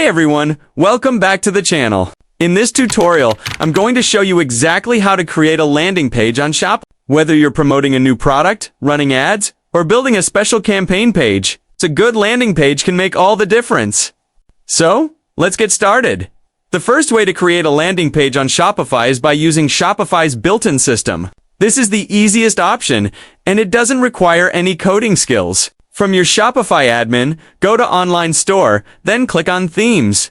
Hey everyone, welcome back to the channel. In this tutorial, I'm going to show you exactly how to create a landing page on Shopify. Whether you're promoting a new product, running ads, or building a special campaign page, a good landing page can make all the difference. So, let's get started. The first way to create a landing page on Shopify is by using Shopify's built-in system. This is the easiest option, and it doesn't require any coding skills. From your Shopify admin, go to Online Store, then click on Themes.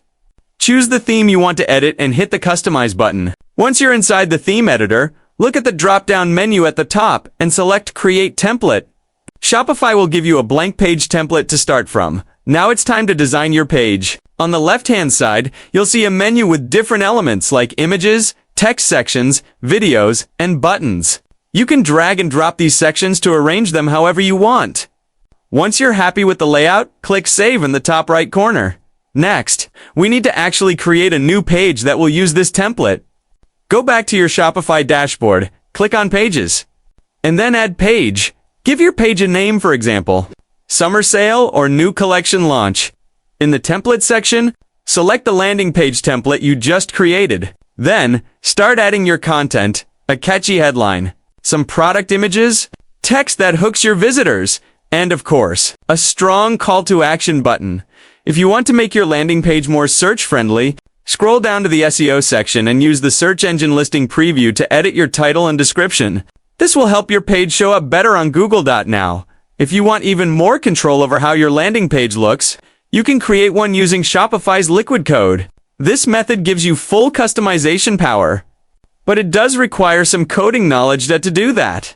Choose the theme you want to edit and hit the Customize button. Once you're inside the theme editor, look at the drop-down menu at the top and select Create Template. Shopify will give you a blank page template to start from. Now it's time to design your page. On the left-hand side, you'll see a menu with different elements like images, text sections, videos, and buttons. You can drag and drop these sections to arrange them however you want. Once you're happy with the layout, click Save in the top right corner. Next, we need to actually create a new page that will use this template. Go back to your Shopify dashboard, click on Pages, and then add Page. Give your page a name, for example, Summer Sale or New Collection Launch. In the Template section, select the landing page template you just created. Then, start adding your content, a catchy headline, some product images, text that hooks your visitors, and of course, a strong call to action button. If you want to make your landing page more search-friendly, scroll down to the SEO section and use the search engine listing preview to edit your title and description. This will help your page show up better on Google. Now, if you want even more control over how your landing page looks, you can create one using Shopify's Liquid Code. This method gives you full customization power, but it does require some coding knowledge to do that.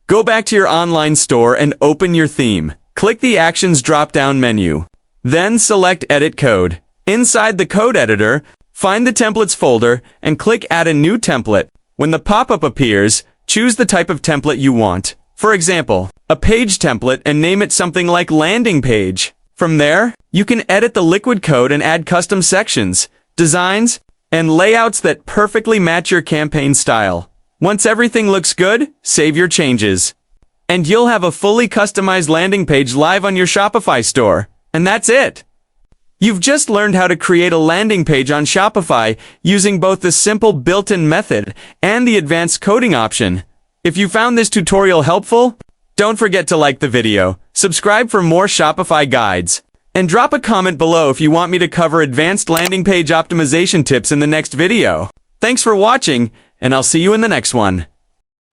Go back to your online store and open your theme. Click the Actions drop-down menu. Then select Edit Code. Inside the code editor, find the Templates folder and click Add a new template. When the pop-up appears, choose the type of template you want. For example, a page template, and name it something like Landing Page. From there, you can edit the Liquid Code and add custom sections, designs, and layouts that perfectly match your campaign style. Once everything looks good, save your changes. And you'll have a fully customized landing page live on your Shopify store. And that's it. You've just learned how to create a landing page on Shopify using both the simple built-in method and the advanced coding option. If you found this tutorial helpful, don't forget to like the video, subscribe for more Shopify guides, and drop a comment below if you want me to cover advanced landing page optimization tips in the next video. Thanks for watching, and I'll see you in the next one.